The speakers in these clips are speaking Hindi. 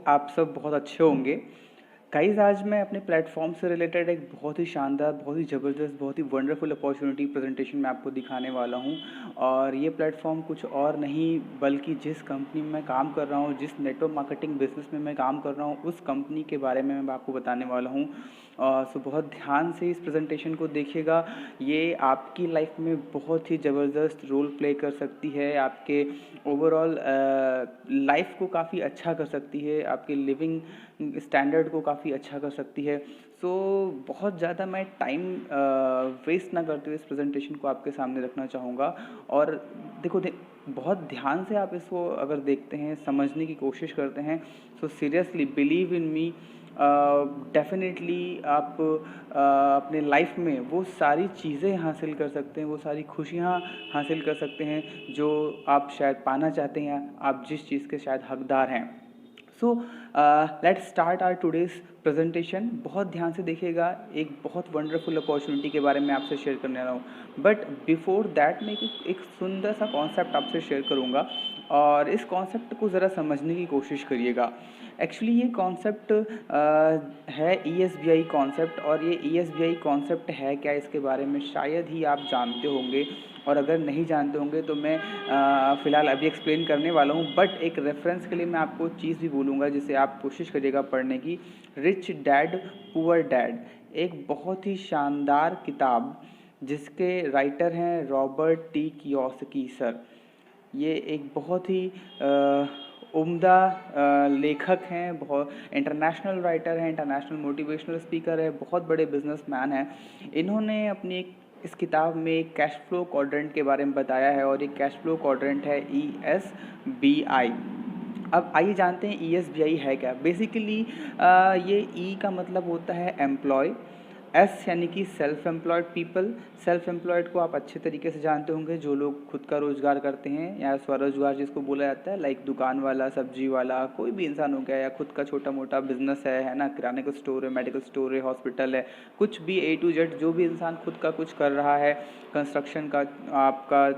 आप सब बहुत अच्छे होंगे। गाइस, आज मैं अपने प्लेटफॉर्म से रिलेटेड एक बहुत ही शानदार, बहुत ही ज़बरदस्त, बहुत ही वंडरफुल अपॉर्चुनिटी प्रेजेंटेशन मैं आपको दिखाने वाला हूँ। और ये प्लेटफॉर्म कुछ और नहीं बल्कि जिस कंपनी में मैं काम कर रहा हूँ, जिस नेटवर्क मार्केटिंग बिजनेस में मैं काम कर रहा हूँ, उस कंपनी के बारे में मैं आपको बताने वाला हूँ। सो बहुत ध्यान से इस प्रेजेंटेशन को देखिएगा। ये आपकी लाइफ में बहुत ही ज़बरदस्त रोल प्ले कर सकती है, आपके ओवरऑल लाइफ को काफ़ी अच्छा कर सकती है, आपके लिविंग स्टैंडर्ड को काफ़ी अच्छा कर सकती है। सो बहुत ज़्यादा मैं टाइम वेस्ट ना करते हुए इस प्रेजेंटेशन को आपके सामने रखना चाहूँगा। और देखो बहुत ध्यान से आप इसको अगर देखते हैं, समझने की कोशिश करते हैं, so seriously believe in me, definitely आप अपने लाइफ में वो सारी चीज़ें हासिल कर सकते हैं, वो सारी खुशियाँ हासिल कर सकते हैं जो आप शायद पाना चाहते हैं, आप जिस चीज़ के शायद हकदार हैं। So let's start our today's presentation. बहुत ध्यान से देखिएगा, एक बहुत वंडरफुल अपॉर्चुनिटी के बारे में आपसे शेयर करने रहा हूँ। बट बिफोर दैट मैं एक सुंदर सा कॉन्सेप्ट आपसे शेयर करूँगा और इस कॉन्सेप्ट को ज़रा समझने की कोशिश करिएगा। एक्चुअली ये कॉन्सेप्ट है ESBI कॉन्सेप्ट। और ये ESBI कॉन्सेप्ट है क्या, इसके बारे में शायद ही आप जानते होंगे, और अगर नहीं जानते होंगे तो मैं फ़िलहाल अभी एक्सप्लेन करने वाला हूँ। बट एक रेफरेंस के लिए मैं आपको चीज़ भी बोलूँगा जिसे आप कोशिश करिएगा पढ़ने की। रिच डैड पुअर डैड, एक बहुत ही शानदार किताब जिसके राइटर हैं रॉबर्ट टी कियोसाकी सर। ये एक बहुत ही उम्दा लेखक हैं, बहुत इंटरनेशनल राइटर हैं, इंटरनेशनल मोटिवेशनल स्पीकर है, बहुत बड़े बिजनेसमैन हैं। इन्होंने अपनी इस किताब में एक कैश फ्लो क्वाड्रेंट के बारे में बताया है, और ये कैश फ्लो क्वाड्रेंट है ESBI। अब आइए जानते हैं ESBI है क्या। बेसिकली ये E का मतलब होता है एम्प्लॉय, S यानी कि self employed people. Self employed को आप अच्छे तरीके से जानते होंगे, जो लोग खुद का रोजगार करते हैं या स्वरोजगार जिसको बोला जाता है, लाइक दुकान वाला, सब्जी वाला, कोई भी इंसान हो गया, या खुद का छोटा मोटा बिजनेस है ना, किराने का स्टोर है, मेडिकल स्टोर है, हॉस्पिटल है, कुछ भी A to Z जो भी इंसान खुद का कुछ कर रहा है, कंस्ट्रक्शन का आपका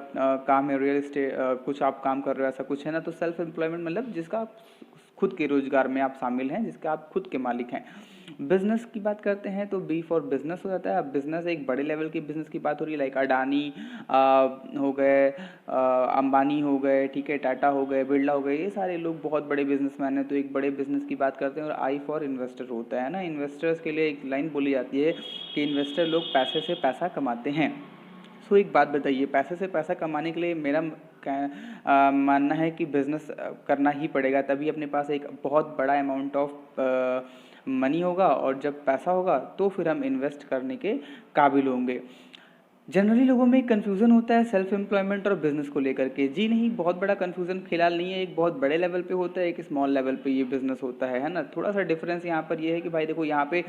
काम है, रियल एस्टेट कुछ आप काम कर रहे हो, ऐसा कुछ है ना, तो सेल्फ एम्प्लॉयमेंट मतलब जिसका आप खुद के रोजगार में आप शामिल हैं, जिसके आप खुद के मालिक हैं। बिजनेस की बात करते हैं तो B फॉर बिजनेस हो जाता है। अब बिजनेस एक बड़े लेवल की बिजनेस की बात हो रही है, लाइक अडानी हो गए, अंबानी हो गए, ठीक है, टाटा हो गए, बिरला हो गए, ये सारे लोग बहुत बड़े बिजनेसमैन हैं, तो एक बड़े बिजनेस की बात करते हैं। और I फॉर इन्वेस्टर होता है ना, इन्वेस्टर्स के लिए एक लाइन बोली जाती है कि इन्वेस्टर लोग पैसे से पैसा कमाते हैं। सो एक बात बताइए, पैसे से पैसा कमाने के लिए मेरा मानना है कि बिज़नेस करना ही पड़ेगा, तभी अपने पास एक बहुत बड़ा अमाउंट ऑफ मनी होगा, और जब पैसा होगा तो फिर हम इन्वेस्ट करने के काबिल होंगे। जनरली लोगों में एक कन्फ्यूज़न होता है सेल्फ एम्प्लॉयमेंट और बिज़नेस को लेकर के। जी नहीं, बहुत बड़ा कन्फ्यूज़न फिलहाल नहीं है। एक बहुत बड़े लेवल पे होता है, एक स्मॉल लेवल पे ये बिज़नेस होता है ना। थोड़ा सा डिफरेंस यहाँ पर ये है कि भाई देखो, यहाँ पे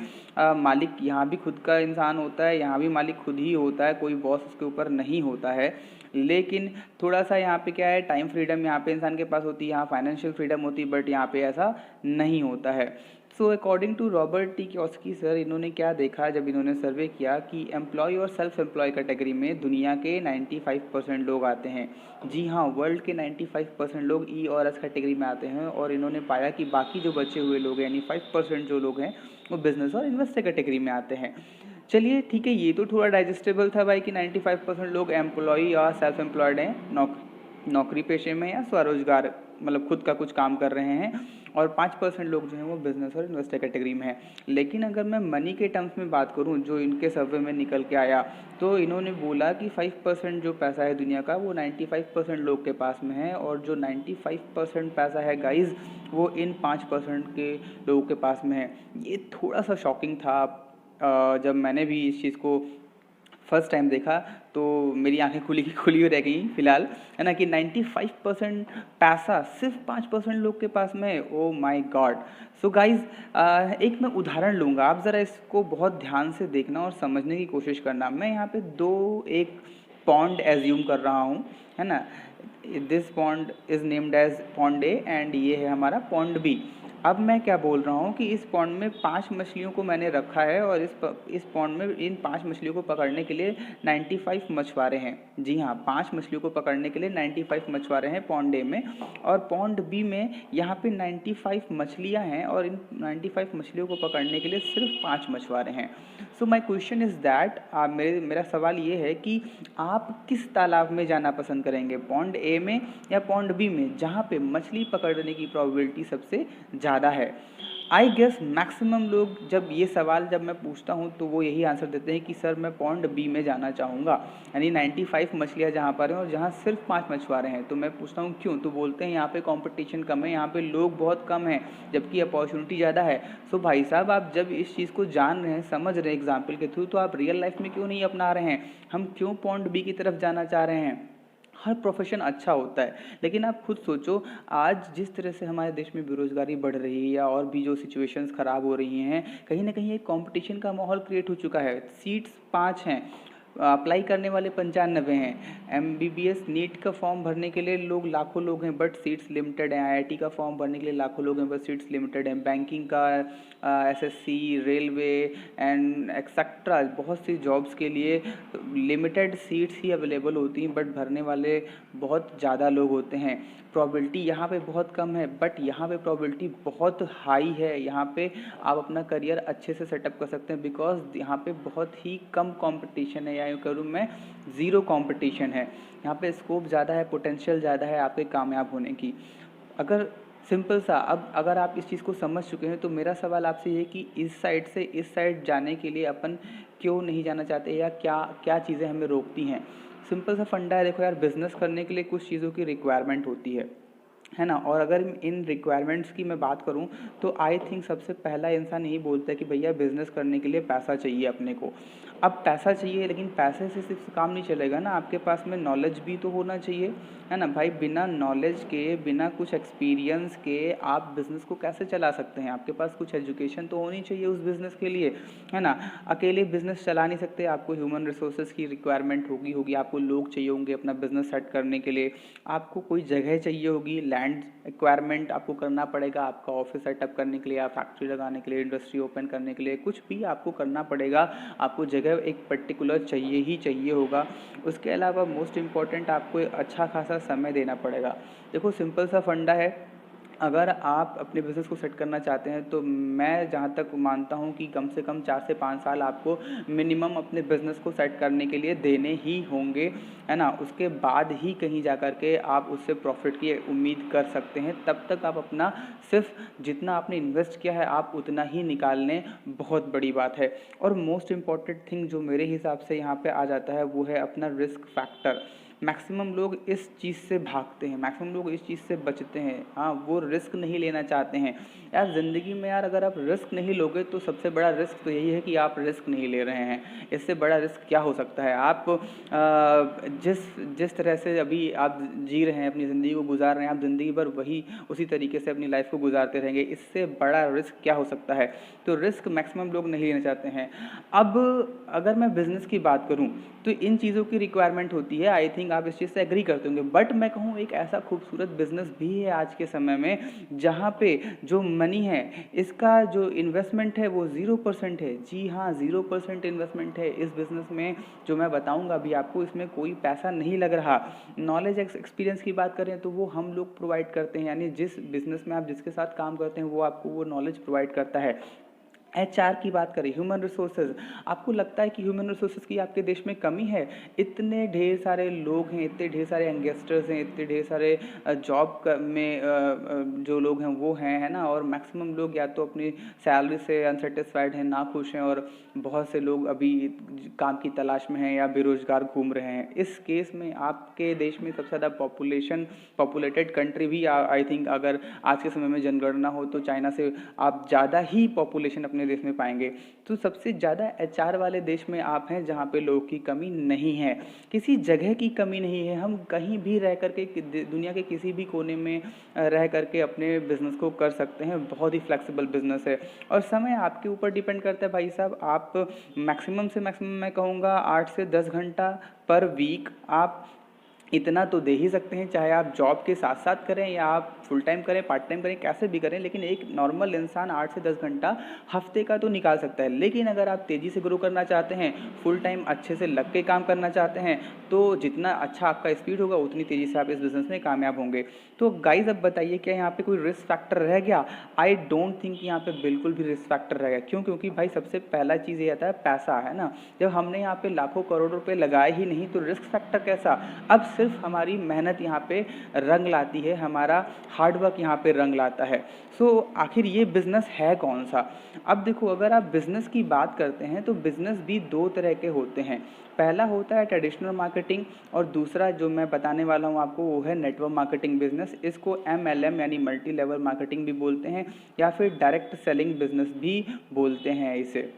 मालिक यहाँ भी खुद का इंसान होता है, यहाँ भी मालिक खुद ही होता है, कोई बॉस उसके ऊपर नहीं होता है। लेकिन थोड़ा सा यहाँ पे क्या है, टाइम फ्रीडम यहाँ पे इंसान के पास होती है, यहाँ फाइनेंशियल फ्रीडम होती है, बट यहाँ पे ऐसा नहीं होता है। So according to Robert T Kiyosaki sir, इन्होंने क्या देखा जब इन्होंने सर्वे किया कि एम्प्लॉय और सेल्फ एम्प्लॉय कैटेगरी में दुनिया के 95% लोग आते हैं। जी हाँ, वर्ल्ड के 95% लोग E और S कैटेगरी में आते हैं। और इन्होंने पाया कि बाकी जो बचे हुए लोग हैं, यानी 5% जो लोग हैं, वो बिजनेस और इन्वेस्टर कैटेगरी में आते हैं। चलिए ठीक है, ये तो थोड़ा डाइजेस्टेबल था भाई कि 95% लोग एम्प्लॉय या सेल्फ एम्प्लॉयड हैं, नौकरी पेशे में या स्वरोजगार, मतलब खुद का कुछ काम कर रहे हैं, और 5% लोग जो हैं वो बिजनेस और इन्वेस्टर कैटेगरी में हैं। लेकिन अगर मैं मनी के टर्म्स में बात करूं, जो इनके सर्वे में निकल के आया, तो इन्होंने बोला कि 5% जो पैसा है दुनिया का, वो 95% लोग के पास में है, और जो 95% पैसा है गाइज, वो इन 5% के लोगों के पास में है। ये थोड़ा सा शॉकिंग था जब मैंने भी इस चीज़ को फर्स्ट टाइम देखा, तो मेरी आंखें खुली की खुली हो रह गई फिलहाल, है ना, कि 95% पैसा सिर्फ 5% लोग के पास में है। Oh my God. So guys, एक मैं उदाहरण लूँगा, आप ज़रा इसको बहुत ध्यान से देखना और समझने की कोशिश करना। मैं यहाँ पे एक पॉन्ड एज्यूम कर रहा हूँ, है ना। This pond is named as pond A, and ये है हमारा पॉन्ड B। अब मैं क्या बोल रहा हूँ कि इस पॉन्ड में 5 मछलियों को मैंने रखा है और इस पॉन्ड में इन 5 मछलियों को पकड़ने के लिए 95 मछुआरे हैं। जी हाँ, 5 मछलियों को पकड़ने के लिए 95 मछुआरे हैं पॉन्ड ए में, और पॉन्ड बी में यहाँ पे 95 मछलियाँ हैं और इन 95 मछलियों को पकड़ने के लिए सिर्फ 5 मछुआरे हैं। सो माई क्वेश्चन इज़ दैट, मेरा सवाल ये है कि आप किस तालाब में जाना पसंद करेंगे, पॉन्ड ए में या पॉन्ड बी में, जहाँ पे मछली पकड़ने की प्रोबेबिलिटी सबसे ज़्यादा है। आई गेस मैक्सिमम लोग जब ये सवाल जब मैं पूछता हूँ तो वो यही आंसर देते हैं कि सर मैं पॉन्ड बी में जाना चाहूँगा, यानी 95 मछलियाँ जहाँ पर हैं और जहाँ सिर्फ 5 मछुआरे हैं। तो मैं पूछता हूँ क्यों, तो बोलते हैं यहाँ पे कंपटीशन कम है, यहाँ पे लोग बहुत कम हैं, जबकि अपॉर्चुनिटी ज़्यादा है। सो भाई साहब, आप जब इस चीज़ को जान रहे हैं, समझ रहे हैं एग्जाम्पल के थ्रू, तो आप रियल लाइफ में क्यों नहीं अपना रहे हैं? हम क्यों पॉन्ड बी की तरफ जाना चाह रहे हैं? हर प्रोफेशन अच्छा होता है, लेकिन आप खुद सोचो, आज जिस तरह से हमारे देश में बेरोजगारी बढ़ रही है या और भी जो सिचुएशंस ख़राब हो रही हैं, कहीं ना कहीं एक कंपटीशन का माहौल क्रिएट हो चुका है। सीट्स 5 हैं, अप्लाई करने वाले 95 हैं। एमबीबीएस नीट का फॉर्म भरने के लिए लोग लाखों लोग हैं, बट सीट्स लिमिटेड हैं। आईआईटी का फॉर्म भरने के लिए लाखों लोग हैं, बट सीट्स लिमिटेड हैं। बैंकिंग का, एसएससी, रेलवे एंड एक्सेट्रा बहुत सी जॉब्स के लिए लिमिटेड सीट्स ही अवेलेबल होती हैं, बट भरने वाले बहुत ज़्यादा लोग होते हैं। प्रोबेबिलिटी यहाँ पे बहुत कम है, बट यहाँ पे प्रोबेबिलिटी बहुत हाई है। यहाँ पे आप अपना करियर अच्छे से सेटअप कर सकते हैं, बिकॉज यहाँ पे बहुत ही कम कंपटीशन है, या यूँ करूँ मैं, ज़ीरो कंपटीशन है। यहाँ पे स्कोप ज़्यादा है, पोटेंशियल ज़्यादा है आपके कामयाब होने की। अगर सिंपल सा, अब अगर आप इस चीज़ को समझ चुके हैं, तो मेरा सवाल आपसे ये कि इस साइड से इस साइड जाने के लिए अपन क्यों नहीं जाना चाहते, या क्या क्या चीज़ें हमें रोकती हैं? सिंपल सा फंडा है, देखो यार, बिज़नेस करने के लिए कुछ चीज़ों की रिक्वायरमेंट होती है ना। और अगर इन रिक्वायरमेंट्स की मैं बात करूं, तो आई थिंक सबसे पहला इंसान यही बोलता है कि भैया बिज़नेस करने के लिए पैसा चाहिए अपने को। अब पैसा चाहिए, लेकिन पैसे से सिर्फ काम नहीं चलेगा ना, आपके पास में नॉलेज भी तो होना चाहिए, है ना भाई। बिना नॉलेज के, बिना कुछ एक्सपीरियंस के आप बिज़नेस को कैसे चला सकते हैं? आपके पास कुछ एजुकेशन तो होनी चाहिए उस बिज़नेस के लिए, है ना। अकेले बिज़नेस चला नहीं सकते, आपको ह्यूमन रिसोर्सेज की रिक्वायरमेंट होगी, आपको लोग चाहिए होंगे अपना बिज़नेस सेट करने के लिए, आपको कोई जगह चाहिए होगी, लैंड एक्वायरमेंट आपको करना पड़ेगा, आपका ऑफिस सेटअप करने के लिए, आप फैक्ट्री लगाने के लिए, इंडस्ट्री ओपन करने के लिए, कुछ भी आपको करना पड़ेगा, आपको जगह एक पर्टिकुलर चाहिए ही चाहिए होगा। उसके अलावा मोस्ट इम्पॉर्टेंट, आपको अच्छा खासा समय देना पड़ेगा। देखो सिंपल सा फंडा है, अगर आप अपने बिज़नेस को सेट करना चाहते हैं, तो मैं जहाँ तक मानता हूँ कि कम से कम 4 से 5 साल आपको मिनिमम अपने बिज़नेस को सेट करने के लिए देने ही होंगे, है ना। उसके बाद ही कहीं जा कर के आप उससे प्रॉफिट की उम्मीद कर सकते हैं। तब तक आप अपना सिर्फ जितना आपने इन्वेस्ट किया है आप उतना ही निकाल लें, बहुत बड़ी बात है। और मोस्ट इम्पॉर्टेंट थिंग जो मेरे हिसाब से यहाँ पे आ जाता है, वो है अपना रिस्क फैक्टर। मैक्सिमम लोग इस चीज़ से भागते हैं, मैक्सिमम लोग इस चीज़ से बचते हैं। हाँ, वो रिस्क नहीं लेना चाहते हैं। यार ज़िंदगी में यार, अगर आप रिस्क नहीं लोगे तो सबसे बड़ा रिस्क तो यही है कि आप रिस्क नहीं ले रहे हैं। इससे बड़ा रिस्क क्या हो सकता है? आप जिस तरह से अभी आप जी रहे हैं, अपनी ज़िंदगी को गुजार रहे हैं, आप ज़िंदगी भर वही उसी तरीके से अपनी लाइफ को गुजारते रहेंगे। इससे बड़ा रिस्क क्या हो सकता है? तो रिस्क मैक्सिमम लोग नहीं लेना चाहते हैं। अब अगर मैं बिज़नेस की बात करूँ, तो इन चीज़ों की रिक्वायरमेंट होती है। आई थिंक आप इस चीज़ से एग्री करते होंगे, बट मैं कहूँ एक ऐसा खूबसूरत बिजनेस भी है आज के समय में, जहाँ पे जो मनी है, इसका जो इन्वेस्टमेंट है वो 0% है। जी हाँ, 0% इन्वेस्टमेंट है इस बिज़नेस में। जो मैं बताऊँगा अभी आपको, इसमें कोई पैसा नहीं लग रहा। नॉलेज एक्सपीरियंस की बात करें तो वो हम लोग प्रोवाइड करते हैं, यानी जिस बिज़नेस में आप जिसके साथ काम करते हैं वो आपको वो नॉलेज प्रोवाइड करता है। एचआर की बात करें, ह्यूमन रिसोर्सेज, आपको लगता है कि ह्यूमन रिसोर्सेज की आपके देश में कमी है? इतने ढेर सारे लोग हैं, इतने ढेर सारे यंगस्टर्स हैं, इतने ढेर सारे जॉब में जो लोग हैं वो हैं, है ना। और मैक्सिमम लोग या तो अपनी सैलरी से अनसेटिस्फाइड हैं, नाखुश हैं, और बहुत से लोग अभी काम की तलाश में हैं या बेरोजगार घूम रहे हैं। इस केस में आपके देश में सबसे ज़्यादा पॉपुलेटेड कंट्री भी, आई थिंक अगर आज के समय में जनगणना हो तो चाइना से आप ज़्यादा ही पॉपुलेशन अपने देश में पाएंगे। तो सबसे ज़्यादा एचआर वाले देश में आप हैं, जहाँ पे लोगों की कमी नहीं है, किसी जगह की कमी नहीं है। हम कहीं भी रह करके, दुनिया के किसी भी कोने में रह करके अपने बिजनेस को कर सकते हैं। बहुत ही फ्लेक्सिबल बिजनेस है, और समय आपके ऊपर डिपेंड करता है भाई साहब। आप मैक्सिमम से मैक्सिमम मैं कहूँगा 8 से 10 घंटा पर वीक आप इतना तो दे ही सकते हैं, चाहे आप जॉब के साथ साथ करें या आप फुल टाइम करें, पार्ट टाइम करें, कैसे भी करें, लेकिन एक नॉर्मल इंसान 8 से 10 घंटा हफ्ते का तो निकाल सकता है। लेकिन अगर आप तेज़ी से ग्रो करना चाहते हैं, फुल टाइम अच्छे से लग के काम करना चाहते हैं, तो जितना अच्छा आपका स्पीड होगा उतनी तेज़ी से आप इस बिज़नेस में कामयाब होंगे। तो गाइज अब बताइए, क्या यहाँ पे कोई रिस्क फैक्टर रह गया? आई डोंट थिंक यहाँ पे बिल्कुल भी रिस्क फैक्टर रह गया। क्यों? क्योंकि भाई सबसे पहला चीज़ ये आता है पैसा, है ना। जब हमने यहाँ पे लाखों करोड़ रुपए लगाए ही नहीं तो रिस्क फैक्टर कैसा? अब सिर्फ हमारी मेहनत यहाँ पे रंग लाती है, हमारा हार्डवर्क यहाँ पे रंग लाता है। आखिर ये बिज़नेस है कौन सा? अब देखो, अगर आप बिज़नेस की बात करते हैं तो बिज़नेस भी दो तरह के होते हैं। पहला होता है ट्रेडिशनल मार्केटिंग और दूसरा जो मैं बताने वाला हूँ आपको वो है नेटवर्क मार्केटिंग बिजनेस। इसको MLM यानी मल्टी लेवल मार्केटिंग भी बोलते हैं या फिर डायरेक्ट सेलिंग बिजनेस भी बोलते हैं इसे,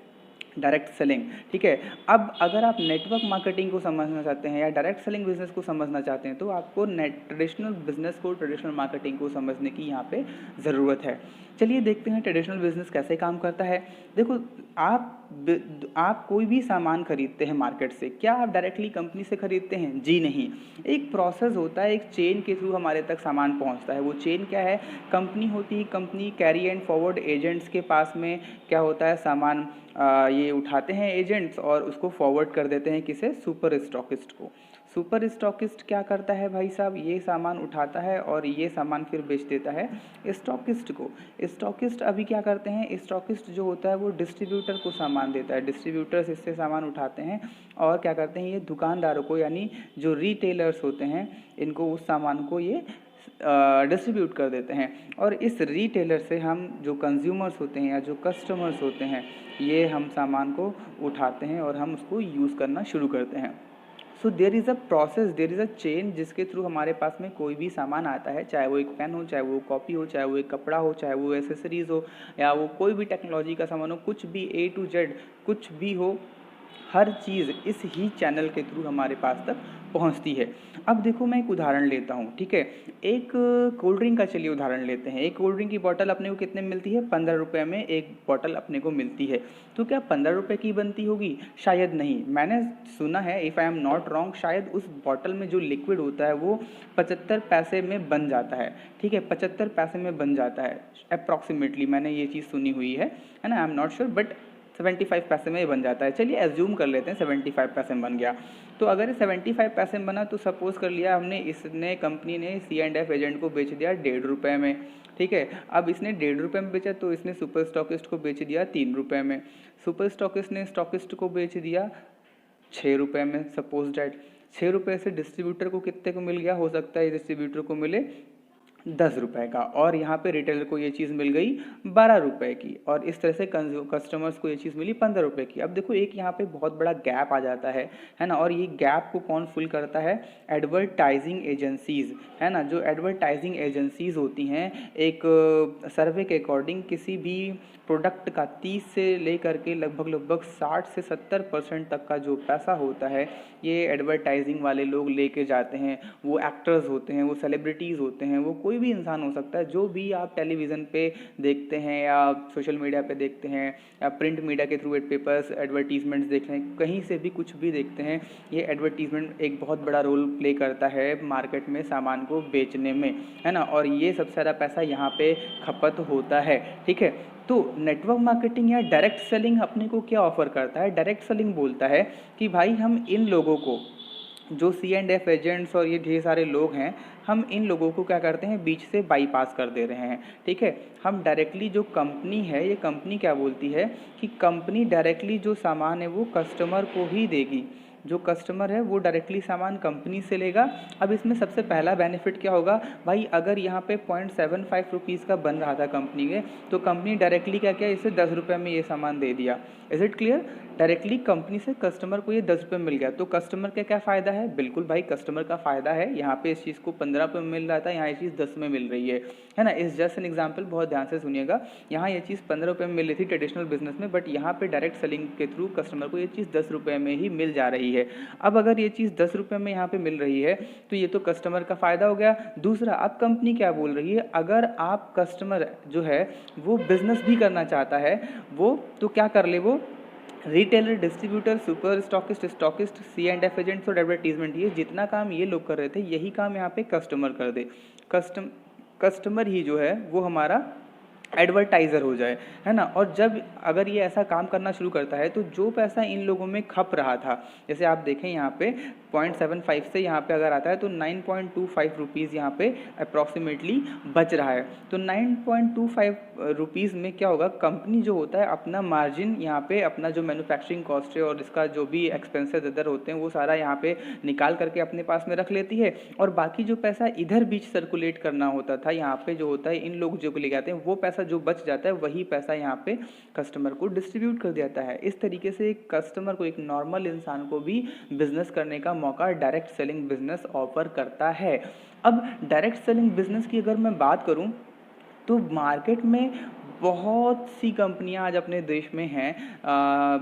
डायरेक्ट सेलिंग। ठीक है, अब अगर आप नेटवर्क मार्केटिंग को समझना चाहते हैं या डायरेक्ट सेलिंग बिजनेस को समझना चाहते हैं तो आपको ट्रेडिशनल बिजनेस को, ट्रेडिशनल मार्केटिंग को समझने की यहाँ पे ज़रूरत है। चलिए देखते हैं ट्रेडिशनल बिजनेस कैसे काम करता है। देखो, आप कोई भी सामान खरीदते हैं मार्केट से, क्या आप डायरेक्टली कंपनी से खरीदते हैं? जी नहीं। एक प्रोसेस होता है, एक चेन के थ्रू हमारे तक सामान पहुंचता है। वो चेन क्या है? कंपनी होती है, company carry and forward agents के पास में क्या होता है, सामान ये उठाते हैं एजेंट्स और उसको फॉरवर्ड कर देते हैं किसे? सुपर स्टॉकिस्ट को। सुपर स्टॉकिस्ट क्या करता है भाई साहब? ये सामान उठाता है और ये सामान फिर बेच देता है स्टॉकिस्ट को। स्टॉकिस्ट अभी क्या करते हैं? स्टॉकिस्ट जो होता है वो डिस्ट्रीब्यूटर को सामान देता है, डिस्ट्रीब्यूटर्स इससे सामान उठाते हैं और क्या करते हैं, ये दुकानदारों को यानी जो रिटेलर्स होते हैं इनको उस सामान को ये डिस्ट्रीब्यूट कर देते हैं। और इस रिटेलर से हम जो कंज्यूमर्स होते हैं या जो कस्टमर्स होते हैं, ये हम सामान को उठाते हैं और हम उसको यूज़ करना शुरू करते हैं। So there is a process, there is a chain जिसके थ्रू हमारे पास में कोई भी सामान आता है, चाहे वो एक पेन हो, चाहे वो कॉपी हो, चाहे वो एक कपड़ा हो, चाहे वो एसेसरीज़ हो या वो कोई भी टेक्नोलॉजी का सामान हो, कुछ भी A to Z कुछ भी हो, हर चीज़ इस ही चैनल के थ्रू हमारे पास तक पहुंचती है। अब देखो, मैं एक उदाहरण लेता हूं, ठीक है। एक कोल्ड ड्रिंक का चलिए उदाहरण लेते हैं। एक कोल्ड ड्रिंक की बोतल अपने को कितने में मिलती है? 15 रुपये में एक बोतल अपने को मिलती है। तो क्या 15 रुपये की बनती होगी? शायद नहीं। मैंने सुना है, if I am not wrong, शायद उस बॉटल में जो लिक्विड होता है वो 75 पैसे में बन जाता है। ठीक है, 75 पैसे में बन जाता है अप्रॉक्सीमेटली, मैंने ये चीज़ सुनी हुई है ना। I am not sure, but 75 पैसे में बन जाता है। चलिए एज्यूम कर लेते हैं 75 पैसे में बन गया। तो अगर 75 पैसे में बना तो सपोज कर लिया हमने, इसने कंपनी ने C&F एजेंट को बेच दिया 1.5 रुपये में। ठीक है, अब इसने 1.5 रुपये में बेचा तो इसने सुपर स्टॉकिस्ट को बेच दिया 3 रुपये में। सुपर स्टॉकिस्ट ने स्टॉकिस्ट को बेच दिया 6 रुपये में। सपोज डैट 6 रुपये से डिस्ट्रीब्यूटर को कितने को मिल गया? हो सकता है डिस्ट्रीब्यूटर को मिले 10 रुपये का, और यहाँ पे रिटेलर को ये चीज़ मिल गई 12 रुपये की, और इस तरह से कस्टमर्स को ये चीज़ मिली 15 रुपये की। अब देखो, एक यहाँ पे बहुत बड़ा गैप आ जाता है ना। और ये गैप को कौन फुल करता है? एडवर्टाइजिंग एजेंसीज़, है ना। जो एडवर्टाइजिंग एजेंसीज़ होती हैं, एक सर्वे के अकॉर्डिंग किसी भी प्रोडक्ट का 30 से लेकर के लगभग 60 से 70% तक का जो पैसा होता है ये एडवर्टाइजिंग वाले लोग लेके जाते हैं। वो एक्टर्स होते हैं, वो सेलिब्रिटीज़ होते हैं, वो कोई भी इंसान हो सकता है। जो भी आप टेलीविज़न पे देखते हैं या सोशल मीडिया पे देखते हैं या प्रिंट मीडिया के थ्रू पेपर्स एडवर्टीजमेंट्स देख रहे हैं, कहीं से भी कुछ भी देखते हैं, ये एडवर्टीजमेंट एक बहुत बड़ा रोल प्ले करता है मार्केट में सामान को बेचने में, है ना। और ये सबसे ज़्यादा पैसा यहाँ पे खपत होता है। ठीक है, तो नेटवर्क मार्केटिंग या डायरेक्ट सेलिंग अपने को क्या ऑफर करता है? डायरेक्ट सेलिंग बोलता है कि भाई हम इन लोगों को, जो C&F एजेंट्स और ये ढेर सारे लोग हैं, हम इन लोगों को क्या करते हैं? बीच से बाईपास कर दे रहे हैं। ठीक है, हम डायरेक्टली, जो कंपनी है, ये कंपनी क्या बोलती है कि कंपनी डायरेक्टली जो सामान है वो कस्टमर को ही देगी। जो कस्टमर है वो डायरेक्टली सामान कंपनी से लेगा। अब इसमें सबसे पहला बेनिफिट क्या होगा भाई? अगर यहाँ पे 0.75 रुपीज़ का बन रहा था कंपनी में, तो कंपनी डायरेक्टली क्या किया? इसे 10 रुपये में ये सामान दे दिया। Is it clear? Directly company से कस्टमर को ये 10 रुपये मिल गया, तो कस्टमर का क्या फ़ायदा है? बिल्कुल भाई, कस्टमर का फ़ायदा है। यहाँ पे इस चीज़ को 15 रुपये में मिल रहा था, यहाँ ये चीज़ 10 में मिल रही है ना। इस जस्ट एन एग्जाम्पल, बहुत ध्यान से सुनिएगा। यहाँ ये चीज़ 15 रुपये में मिल रही थी ट्रेडिशनल बिजनेस में, बट यहाँ पे डायरेक्ट सेलिंग के थ्रू कस्टमर को ये चीज़ 10 रुपये में ही मिल जा रही है। अब अगर ये चीज़ 10 रुपये में यहाँ पे मिल रही है तो ये तो कस्टमर का फ़ायदा हो गया। दूसरा, अब कंपनी क्या बोल रही है? अगर आप कस्टमर जो है वो बिज़नेस भी करना चाहता है, वो तो क्या कर ले, वो retailer, distributor, super stockist, stockist, C&F agents और एडवर्टीजमेंट, ये जितना काम ये लोग कर रहे थे यही काम यहाँ पे कस्टमर कर दे। कस्टमर ही जो है वो हमारा एडवर्टाइज़र हो जाए, है ना। और जब अगर ये ऐसा काम करना शुरू करता है तो जो पैसा इन लोगों में खप रहा था, जैसे आप देखें यहाँ पे 0.75 से यहाँ पे अगर आता है तो 9.25 रुपीज़ यहाँ पे अप्रॉक्सीमेटली बच रहा है। तो 9.25 रुपीज़ में क्या होगा, कंपनी जो होता है अपना मार्जिन यहाँ पे, अपना जो मैन्युफैक्चरिंग कॉस्ट है और इसका जो भी एक्सपेंसेस इधर होते हैं वो सारा यहाँ पे निकाल करके अपने पास में रख लेती है। और बाकी जो पैसा इधर बीच सर्कुलेट करना होता था यहाँ पे जो होता है इन लोग जो ले जाते हैं, वो पैसा जो बच जाता है वही पैसा यहाँ पे कस्टमर को डिस्ट्रीब्यूट कर देता है। इस तरीके से एक कस्टमर को, एक नॉर्मल इंसान को भी बिजनेस करने का मौका डायरेक्ट सेलिंग बिजनेस ऑफर करता है। अब डायरेक्ट सेलिंग बिजनेस की अगर मैं बात करूं तो मार्केट में बहुत सी कंपनियां आज अपने देश में हैं।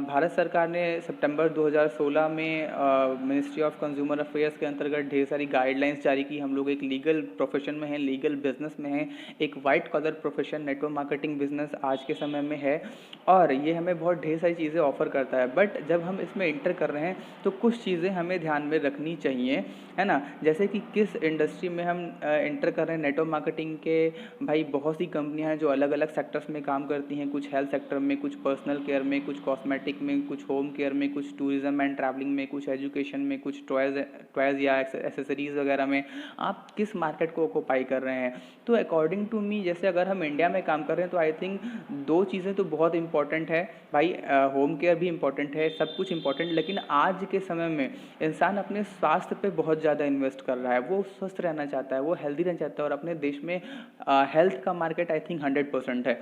भारत सरकार ने सितंबर 2016 में मिनिस्ट्री ऑफ कंज्यूमर अफेयर्स के अंतर्गत ढेर सारी गाइडलाइंस जारी की। हम लोग एक लीगल प्रोफेशन में हैं, लीगल बिजनेस में हैं, एक white collar profession network marketing business आज के समय में है और ये हमें बहुत ढेर सारी चीज़ें ऑफर करता है। बट जब हम इसमें इंटर कर रहे हैं तो कुछ चीज़ें हमें ध्यान में रखनी चाहिए, है ना। जैसे कि किस इंडस्ट्री में हम इंटर कर रहे हैं। नेटवर्क मार्केटिंग के भाई बहुत सी कंपनियां हैं जो अलग अलग सेक्टर्स में काम करती हैं, कुछ हेल्थ सेक्टर में, कुछ पर्सनल केयर में, कुछ कॉस्मेटिक में, कुछ होम केयर में, कुछ टूरिज्म एंड ट्रैवलिंग में, कुछ एजुकेशन में, कुछ टॉयज़ या एसेसरीज वगैरह में। आप किस मार्केट को ऑक्यूपाई कर रहे हैं। तो अकॉर्डिंग टू मी, जैसे अगर हम इंडिया में काम कर रहे हैं तो आई थिंक दो चीज़ें तो बहुत इंपॉर्टेंट है भाई। होम केयर भी इंपॉर्टेंट है, सब कुछ इंपॉर्टेंट, लेकिन आज के समय में इंसान अपने स्वास्थ्य पे बहुत ज़्यादा इन्वेस्ट कर रहा है। वो स्वस्थ रहना चाहता है, वो हेल्दी रहना चाहता है और अपने देश में हेल्थ का मार्केट आई थिंक 100% है।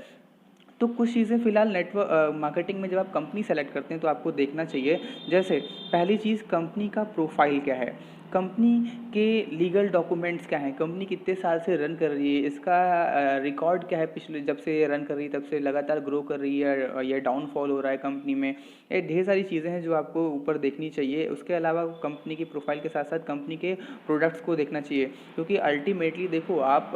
तो कुछ चीज़ें फिलहाल नेटवर्क मार्केटिंग में जब आप कंपनी सेलेक्ट करते हैं तो आपको देखना चाहिए। जैसे पहली चीज़, कंपनी का प्रोफाइल क्या है, कंपनी के लीगल डॉक्यूमेंट्स क्या हैं, कंपनी कितने साल से रन कर रही है, इसका रिकॉर्ड क्या है, पिछले जब से रन कर रही है तब से लगातार ग्रो कर रही है या डाउनफॉल हो रहा है कंपनी में। ये ढेर सारी चीज़ें हैं जो आपको ऊपर देखनी चाहिए। उसके अलावा कंपनी की प्रोफाइल के साथ साथ कंपनी के प्रोडक्ट्स को देखना चाहिए, क्योंकि अल्टीमेटली देखो आप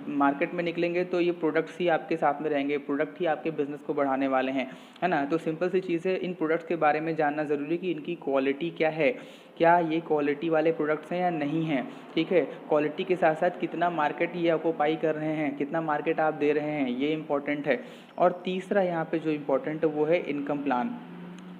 मार्केट में निकलेंगे तो ये प्रोडक्ट्स ही आपके साथ में रहेंगे, प्रोडक्ट ही आपके बिजनेस को बढ़ाने वाले हैं, है ना। तो सिंपल सी चीज़ है, इन प्रोडक्ट्स के बारे में जानना ज़रूरी कि इनकी क्वालिटी क्या है, क्या ये क्वालिटी वाले प्रोडक्ट्स हैं या नहीं हैं, ठीक है। क्वालिटी के साथ साथ कितना मार्केट ये ऑक्यूपाई कर रहे हैं, कितना मार्केट आप दे रहे हैं, ये इंपॉर्टेंट है। और तीसरा यहाँ पे जो इम्पोर्टेंट है वो है इनकम प्लान।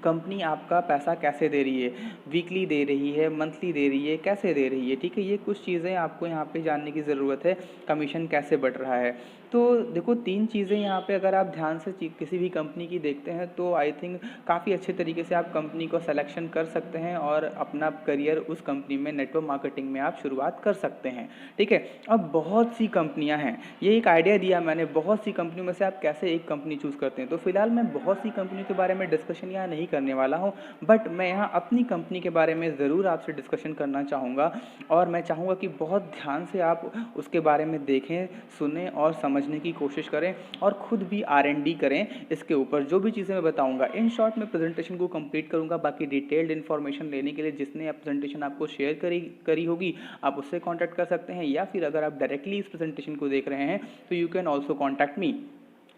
कंपनी आपका पैसा कैसे दे रही है, वीकली दे रही है, मंथली दे रही है, कैसे दे रही है, ठीक है। ये कुछ चीज़ें आपको यहाँ पे जानने की ज़रूरत है। कमीशन कैसे बढ़ रहा है। तो देखो तीन चीज़ें यहाँ पे अगर आप ध्यान से किसी भी कंपनी की देखते हैं तो आई थिंक काफ़ी अच्छे तरीके से आप कंपनी को सिलेक्शन कर सकते हैं और अपना करियर उस कंपनी में नेटवर्क मार्केटिंग में आप शुरुआत कर सकते हैं, ठीक है। अब बहुत सी कंपनियां हैं, ये एक आइडिया दिया मैंने, बहुत सी कंपनियों में से आप कैसे एक कंपनी चूज़ करते हैं। तो फिलहाल मैं बहुत सी कंपनियों के बारे में डिस्कशन यहाँ नहीं करने वाला हूँ, बट मैं यहाँ अपनी कंपनी के बारे में ज़रूर आपसे डिस्कशन करना चाहूँगा और मैं चाहूँगा कि बहुत ध्यान से आप उसके बारे में देखें, सुने और समझने की कोशिश करें और खुद भी R&D करें इसके ऊपर। जो भी चीज़ें मैं बताऊंगा, इन शॉर्ट मैं प्रेजेंटेशन को कंप्लीट करूंगा। बाकी डिटेल्ड इन्फॉर्मेशन लेने के लिए जिसने प्रेजेंटेशन आपको शेयर करी होगी आप उससे कांटेक्ट कर सकते हैं, या फिर अगर आप डायरेक्टली इस प्रेजेंटेशन को देख रहे हैं तो you can also contact me.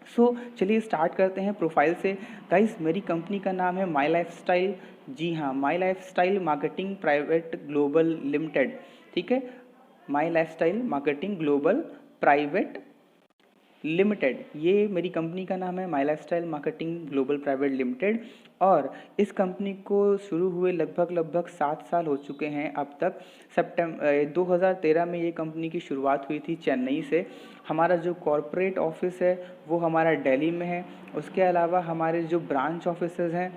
So चलिए स्टार्ट करते हैं प्रोफाइल से। गाइस, मेरी कंपनी का नाम है माई लाइफ स्टाइल। जी हाँ, my lifestyle marketing private global limited, ठीक है। My lifestyle marketing global private limited, ये मेरी कंपनी का नाम है, my lifestyle marketing global private limited. और इस कंपनी को शुरू हुए लगभग 7 साल हो चुके हैं अब तक। सितंबर 2013 में ये कंपनी की शुरुआत हुई थी चेन्नई से। हमारा जो कॉरपोरेट ऑफिस है वो हमारा दिल्ली में है। उसके अलावा हमारे जो ब्रांच ऑफिसेज हैं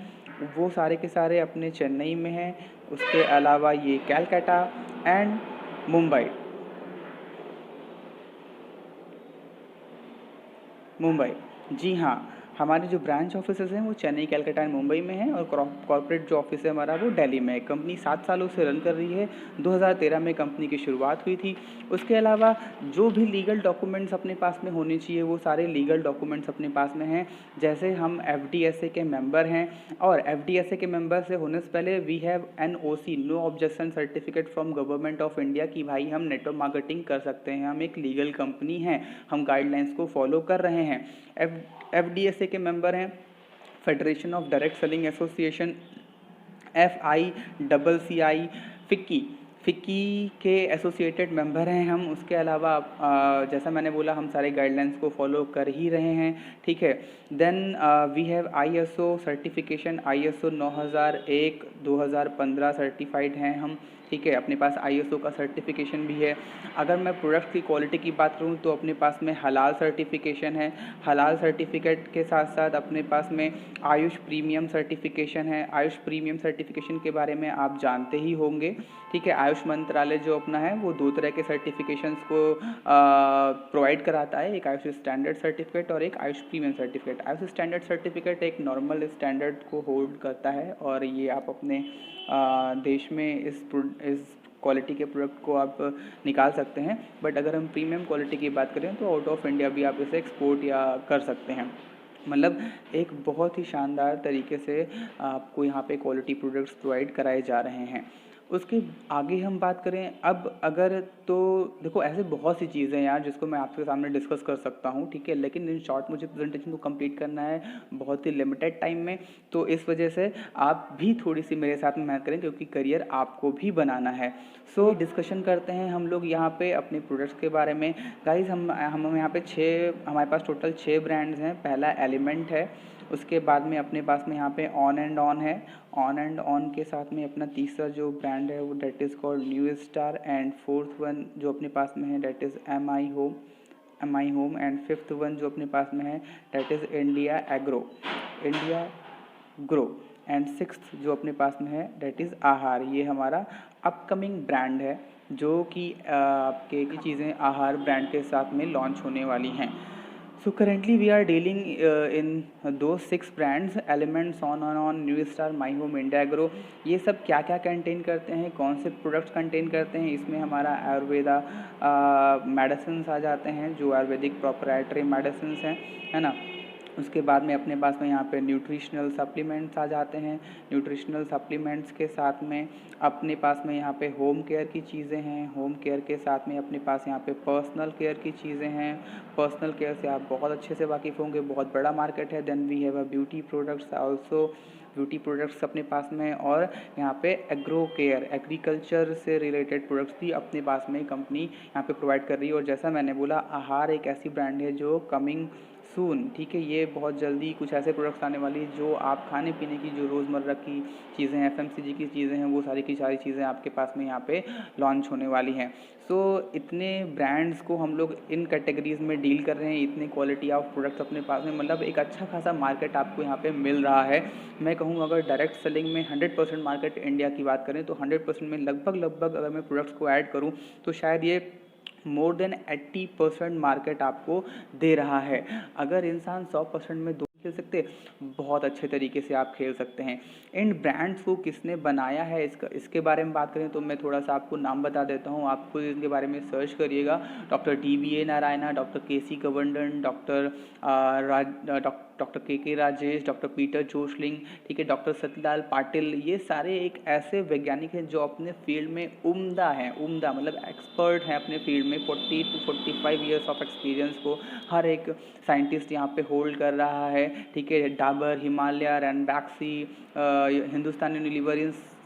वो सारे के सारे अपने चेन्नई में हैं। उसके अलावा ये कैलकाटा एंड मुंबई जी हाँ, हमारे जो ब्रांच ऑफिसेज हैं वो चेन्नई, कैलकाटा एंड मुंबई में हैं और कॉर्पोरेट जो ऑफिस है हमारा वो दिल्ली में है। कंपनी 7 सालों से रन कर रही है। 2013 में कंपनी की शुरुआत हुई थी। उसके अलावा जो भी लीगल डॉक्यूमेंट्स अपने पास में होने चाहिए वो सारे लीगल डॉक्यूमेंट्स अपने पास में हैं। जैसे हम FDSA के मेंबर हैं और FDSA के मेंबर से होने से पहले we have NOC, no objection certificate from government of India, कि भाई हम नेटवर्क मार्केटिंग कर सकते हैं, हम एक लीगल कंपनी हैं, हम गाइडलाइंस को फॉलो कर रहे हैं। FDSA के मेंबर हैं। Federation of direct selling association, FICCI, FICCI के एसोसिएटेड मेंबर हैं हम। उसके अलावा जैसा मैंने बोला हम सारे गाइडलाइंस को फॉलो कर ही रहे हैं, ठीक है। Then we have ISO certification, ISO 9001 2015 certified हैं हम, ठीक है। अपने पास ISO का सर्टिफिकेशन भी है। अगर मैं प्रोडक्ट की क्वालिटी की बात करूं तो अपने पास में हलाल सर्टिफिकेशन है। हलाल सर्टिफिकेट के साथ साथ अपने पास में आयुष प्रीमियम सर्टिफिकेशन है। आयुष प्रीमियम सर्टिफिकेशन के बारे में आप जानते ही होंगे, ठीक है। आयुष मंत्रालय जो अपना है वो 2 तरह के सर्टिफिकेशंस को प्रोवाइड कराता है, एक आयुष स्टैंडर्ड सर्टिफिकेट और एक Ayush premium certificate. Ayush standard certificate एक नॉर्मल स्टैंडर्ड को होल्ड करता है और ये आप अपने देश में इस क्वालिटी के प्रोडक्ट को आप निकाल सकते हैं। बट अगर हम प्रीमियम क्वालिटी की बात करें तो आउट ऑफ इंडिया भी आप इसे एक्सपोर्ट या कर सकते हैं। मतलब एक बहुत ही शानदार तरीके से आपको यहाँ पे क्वालिटी प्रोडक्ट्स प्रोवाइड कराए जा रहे हैं। उसके आगे हम बात करें अब अगर, तो देखो ऐसे बहुत सी चीज़ें हैं यार जिसको मैं आपके सामने डिस्कस कर सकता हूँ, ठीक है। लेकिन इन शॉर्ट मुझे प्रेजेंटेशन को कंप्लीट करना है बहुत ही लिमिटेड टाइम में, तो इस वजह से आप भी थोड़ी सी मेरे साथ में मेहनत करें क्योंकि करियर आपको भी बनाना है। सो डिस्कशन करते हैं हम लोग यहाँ पे अपने प्रोडक्ट्स के बारे में। गाइज हम यहाँ पे हमारे पास टोटल 6 ब्रांड्स हैं। पहला एलिमेंट है, उसके बाद में अपने पास में यहाँ पे ऑन एंड ऑन है। ऑन एंड ऑन के साथ में अपना तीसरा जो ब्रांड है वो that is called new star, and fourth one जो अपने पास में है that is MI home, and fifth one जो अपने पास में है that is India grow, and sixth जो अपने पास में है डेट इज़ आहार। ये हमारा अपकमिंग ब्रांड है जो कि आपके की चीज़ें आहार ब्रांड के साथ में लॉन्च होने वाली हैं। So currently we are dealing in those 6 brands, Elements, On, New Star, My Home, Indagro। ये सब क्या क्या कंटेन करते हैं, कौन से प्रोडक्ट्स कंटेन करते हैं? इसमें हमारा आयुर्वेदा मेडिसिन्स आ जाते हैं जो आयुर्वेदिक प्रोप्राइटरी मेडिसिन्स हैं, है ना। उसके बाद में अपने पास में यहाँ पे न्यूट्रिशनल सप्लीमेंट्स आ जाते हैं। न्यूट्रिशनल सप्लीमेंट्स के साथ में अपने पास में यहाँ पे होम केयर की चीज़ें हैं। होम केयर के साथ में अपने पास यहाँ पे पर्सनल केयर की चीज़ें हैं। पर्सनल केयर से आप बहुत अच्छे से वाकिफ़ होंगे, बहुत बड़ा मार्केट है। Then we have a beauty products also, beauty products अपने पास में, और यहाँ पे एग्रो केयर, एग्रीकल्चर से रिलेटेड प्रोडक्ट्स भी अपने पास में कंपनी यहाँ पे प्रोवाइड कर रही है। और जैसा मैंने बोला आहार एक ऐसी ब्रांड है जो कमिंग सून, ठीक है, ये बहुत जल्दी कुछ ऐसे प्रोडक्ट्स आने वाली जो आप खाने पीने की जो रोज़मर्रा की चीज़ें हैं, FMCG की चीज़ें हैं, वो सारी की सारी चीज़ें आपके पास में यहाँ पे लॉन्च होने वाली हैं। सो इतने ब्रांड्स को हम लोग इन कैटेगरीज में डील कर रहे हैं, इतने क्वालिटी ऑफ प्रोडक्ट्स अपने पास में, मतलब एक अच्छा खासा मार्केट आपको यहाँ पे मिल रहा है। मैं कहूँ अगर डायरेक्ट सेलिंग में 100% मार्केट इंडिया की बात करें तो 100% में लगभग अगर मैं प्रोडक्ट्स को ऐड करूँ तो शायद ये मोर देन 80% मार्केट आपको दे रहा है। अगर इंसान 100% में दो खेल सकते, बहुत अच्छे तरीके से आप खेल सकते हैं। इन ब्रांड्स को किसने बनाया है इसके बारे में बात करें तो मैं थोड़ा सा आपको नाम बता देता हूँ, आपको इनके बारे में सर्च करिएगा। Doctor DBA Narayana, doctor KC गवर्नन, doctor KK Rajesh, doctor Peter जोशलिंग, ठीक है, डॉक्टर सतीलाल पाटिल, ये सारे एक ऐसे वैज्ञानिक हैं जो अपने फील्ड में उम्दा हैं, उम्दा मतलब एक्सपर्ट हैं अपने फील्ड में। 40 to 45 ईयर्स ऑफ एक्सपीरियंस को हर एक साइंटिस्ट यहाँ पे होल्ड कर रहा है, ठीक है। डाबर, हिमालय, रैनबैक्सी, हिंदुस्तान यूनिलीवर,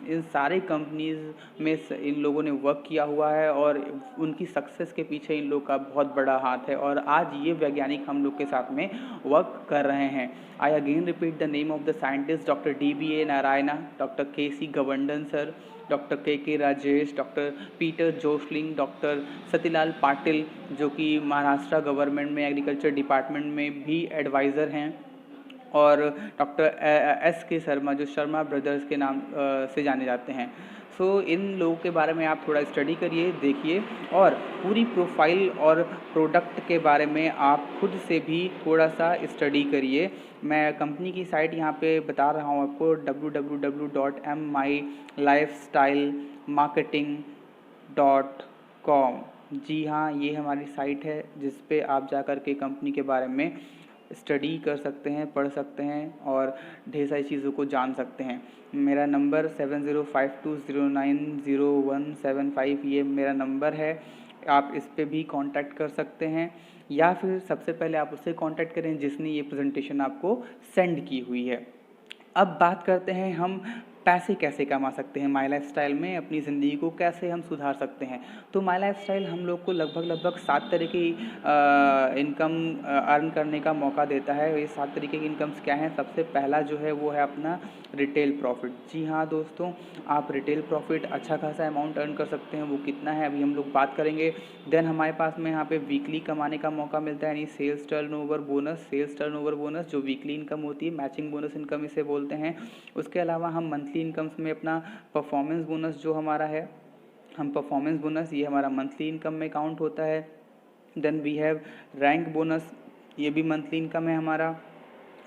इन सारे कंपनीज में इन लोगों ने वर्क किया हुआ है और उनकी सक्सेस के पीछे इन लोग का बहुत बड़ा हाथ है और आज ये वैज्ञानिक हम लोग के साथ में वर्क कर रहे हैं। I again repeat the name of the scientist, doctor DBA Narayana, doctor KC गवर्नन sir, doctor KK Rajesh, doctor Peter जोशलिंग, डॉक्टर सतीलाल पाटिल जो कि महाराष्ट्र गवर्नमेंट में एग्रीकल्चर डिपार्टमेंट में भी एडवाइज़र हैं, और डॉक्टर SK शर्मा जो शर्मा ब्रदर्स के नाम से जाने जाते हैं। सो इन लोगों के बारे में आप थोड़ा स्टडी करिए, देखिए, और पूरी प्रोफाइल और प्रोडक्ट के बारे में आप खुद से भी थोड़ा सा स्टडी करिए। मैं कंपनी की साइट यहाँ पे बता रहा हूँ आपको, www.mylifestylemarketing.com। जी हाँ, ये हमारी साइट है जिस पे आप जा कर के कंपनी के बारे में स्टडी कर सकते हैं, पढ़ सकते हैं और ढेर सारी चीज़ों को जान सकते हैं। मेरा नंबर 7052090175 ये मेरा नंबर है, आप इस पे भी कांटेक्ट कर सकते हैं। या फिर सबसे पहले आप उससे कांटेक्ट करें जिसने ये प्रेजेंटेशन आपको सेंड की हुई है। अब बात करते हैं हम पैसे कैसे कमा सकते हैं, माई लाइफस्टाइल में अपनी ज़िंदगी को कैसे हम सुधार सकते हैं। तो माई लाइफस्टाइल हम लोग को लगभग 7 तरह की इनकम अर्न करने का मौका देता है। ये 7 तरीके की इनकम्स क्या हैं? सबसे पहला जो है वो है अपना रिटेल प्रॉफिट। जी हाँ दोस्तों, आप रिटेल प्रॉफिट अच्छा खासा अमाउंट अर्न कर सकते हैं। वो कितना है अभी हम लोग बात करेंगे। देन हमारे पास में यहाँ पे वीकली कमाने का मौका मिलता है, यानी सेल्स टर्नओवर बोनस जो वीकली इनकम होती है, मैचिंग बोनस इनकम इसे बोलते हैं। उसके अलावा हम मंथली इनकम्स में अपना परफॉर्मेंस बोनस जो हमारा है, हम परफॉर्मेंस बोनस ये हमारा मंथली इनकम में काउंट होता है। Then we have rank bonus, ये भी मंथली इनकम है हमारा।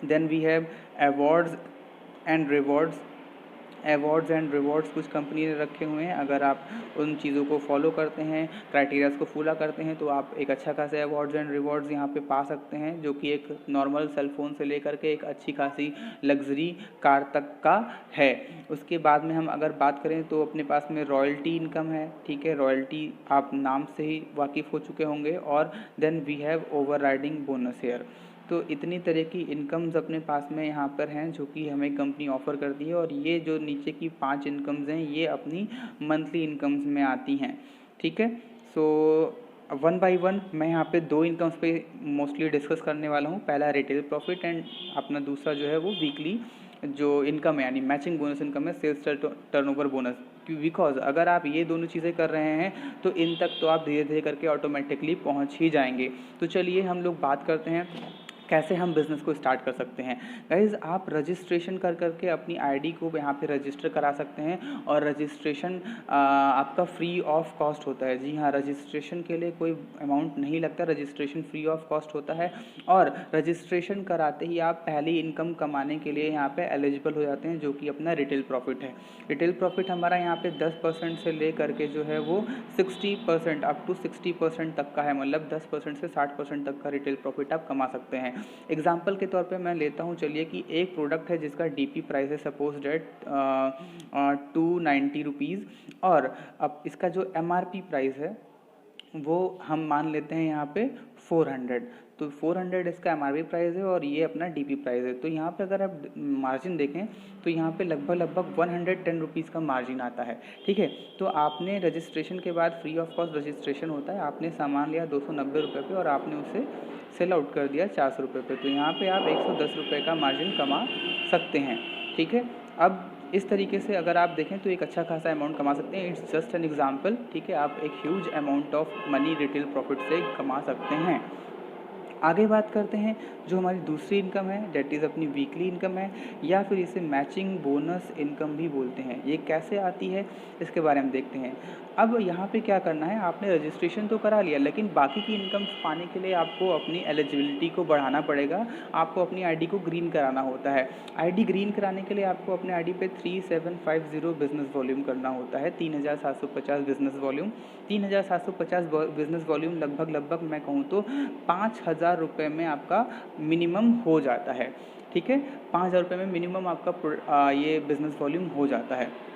Then we have awards and rewards कुछ कंपनी ने रखे हुए हैं। अगर आप उन चीज़ों को फॉलो करते हैं, क्राइटेरियाज को पूरा करते हैं, तो आप एक अच्छा खासे अवार्ड्स एंड रिवॉर्ड्स यहाँ पे पा सकते हैं, जो कि एक नॉर्मल सेल फोन से लेकर के एक अच्छी खासी लग्जरी कार तक का है। उसके बाद में हम अगर बात करें तो अपने पास में रॉयल्टी इनकम है, ठीक है, रॉयल्टी आप नाम से ही वाकिफ़ हो चुके होंगे। और then we have overriding bonus here. तो इतनी तरह की इनकम्स अपने पास में यहाँ पर हैं जो कि हमें कंपनी ऑफ़र करती है। और ये जो नीचे की 5 इनकम्स हैं ये अपनी मंथली इनकम्स में आती हैं, ठीक है। सो वन बाय वन मैं यहाँ पे 2 इनकम्स पे मोस्टली डिस्कस करने वाला हूँ। पहला रिटेल प्रॉफिट एंड अपना दूसरा जो है वो वीकली जो इनकम है, यानी मैचिंग बोनस इनकम है, सेल्स टर्नओवर बोनस। बिकॉज अगर आप ये दोनों चीज़ें कर रहे हैं तो इन तक तो आप धीरे धीरे करके ऑटोमेटिकली पहुँच ही जाएंगे। तो चलिए हम लोग बात करते हैं कैसे हम बिज़नेस को स्टार्ट कर सकते हैं। गाइज़, आप रजिस्ट्रेशन कर करके अपनी आईडी को यहाँ पे रजिस्टर करा सकते हैं। और रजिस्ट्रेशन आपका फ्री ऑफ कॉस्ट होता है। जी हाँ, रजिस्ट्रेशन के लिए कोई अमाउंट नहीं लगता, रजिस्ट्रेशन फ्री ऑफ कॉस्ट होता है। और रजिस्ट्रेशन कराते ही आप पहली इनकम कमाने के लिए यहाँ पे एलिजिबल हो जाते हैं, जो कि अपना रिटेल प्रॉफिट है। रिटेल प्रॉफिट हमारा यहाँ पे 10% से ले करके जो है वो 60% अप टू 60% तक का है। मतलब 10% से 60% तक का रिटेल प्रॉफिट आप कमा सकते हैं। एग्जाम्पल के तौर पे मैं लेता हूँ, चलिए कि एक प्रोडक्ट है जिसका डीपी प्राइस है सपोज डेट 290 रुपीज़। और अब इसका जो एमआरपी प्राइस है वो हम मान लेते हैं यहाँ पे 400। तो 400 इसका एमआरपी प्राइस है और ये अपना डीपी प्राइस है। तो यहाँ पे अगर आप मार्जिन देखें तो यहाँ पे लगभग 110 रुपीज़ का मार्जिन आता है, ठीक है। तो आपने रजिस्ट्रेशन के बाद फ्री ऑफ कॉस्ट रजिस्ट्रेशन होता है, आपने सामान लिया 290 रुपये पे और आपने उसे सेल आउट कर दिया 400 रुपये पे, तो यहाँ पे आप 110 रुपये का मार्जिन कमा सकते हैं, ठीक है। अब इस तरीके से अगर आप देखें तो एक अच्छा खासा अमाउंट कमा सकते हैं। इट्स जस्ट एन एग्जांपल, ठीक है। आप एक huge amount of money retail profit से कमा सकते हैं। आगे बात करते हैं जो हमारी दूसरी इनकम है, डेट इज़ अपनी वीकली इनकम है, या फिर इसे मैचिंग बोनस इनकम भी बोलते हैं। ये कैसे आती है इसके बारे में देखते हैं। अब यहाँ पे क्या करना है, आपने रजिस्ट्रेशन तो करा लिया, लेकिन बाकी की इनकम्स पाने के लिए आपको अपनी एलिजिबिलिटी को बढ़ाना पड़ेगा। आपको अपनी आईडी को ग्रीन कराना होता है। आईडी ग्रीन कराने के लिए आपको अपने आईडी पे 3750 बिजनेस वॉल्यूम करना होता है। 3750 बिजनेस वॉल्यूम, 3750 बिजनेस वॉल्यूम लगभग मैं कहूँ तो 5000 रुपये में आपका मिनिमम हो जाता है, ठीक है। 5000 रुपये में मिनिमम आपका ये बिजनेस वॉल्यूम हो जाता है।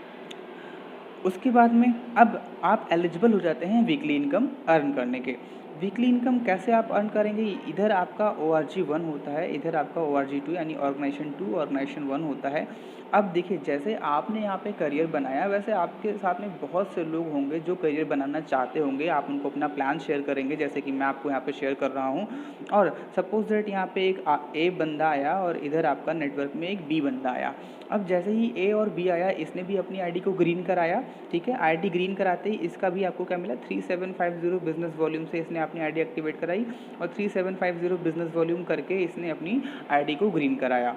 उसके बाद में अब आप एलिजिबल हो जाते हैं वीकली इनकम अर्न करने के। वीकली इनकम कैसे आप अर्न करेंगे, इधर आपका ORG 1 होता है, इधर आपका ORG 2 यानी ऑर्गेनाइजेशन 2 ऑर्गेनाइजेशन 1 होता है। अब देखिए, जैसे आपने यहाँ पे करियर बनाया वैसे आपके साथ में बहुत से लोग होंगे जो करियर बनाना चाहते होंगे। आप उनको अपना प्लान शेयर करेंगे, जैसे कि मैं आपको यहाँ पे शेयर कर रहा हूँ। और सपोज दैट यहाँ पे एक A बंदा आया और इधर आपका नेटवर्क में एक B बंदा आया। अब जैसे ही A और B आया, इसने भी अपनी आईडी को ग्रीन कराया, ठीक है। आईडी ग्रीन कराते ही इसका भी आपको क्या मिला, 3750 बिजनेस वॉल्यूम से इसने अपनी आईडी एक्टिवेट कराई और 3750 बिजनेस वॉल्यूम करके इसने अपनी आईडी को ग्रीन कराया।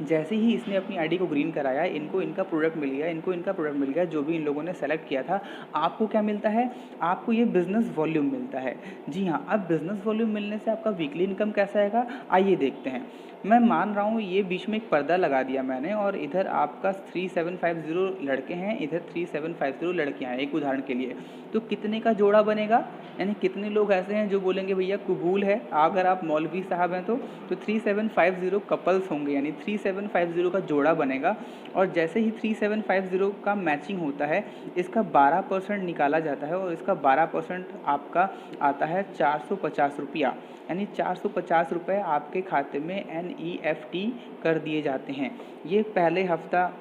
जैसे ही इसने अपनी आईडी को ग्रीन कराया, इनको इनका प्रोडक्ट मिल गया जो भी इन लोगों ने सेलेक्ट किया था। आपको क्या मिलता है, आपको ये बिज़नेस वॉल्यूम मिलता है। जी हाँ, अब बिज़नेस वॉल्यूम मिलने से आपका वीकली इनकम कैसा आएगा, आइए देखते हैं। मैं मान रहा हूँ ये बीच में एक पर्दा लगा दिया मैंने, और इधर आपका 3750 लड़के हैं, इधर 3750 लड़कियाँ हैं, एक उदाहरण के लिए। तो कितने का जोड़ा बनेगा, यानी कितने लोग ऐसे हैं जो बोलेंगे भैया कबूल है, अगर आप मौलवी साहब हैं तो 3750 कपल्स होंगे, यानी 3750 का जोड़ा बनेगा। और जैसे ही 3750 का मैचिंग होता है, इसका 12% निकाला जाता है, और इसका 12% आपका आता है 450 रुपया, यानी 450 रुपये आपके खाते में NEFT कर दिए जाते हैं। ये पहले हफ्ता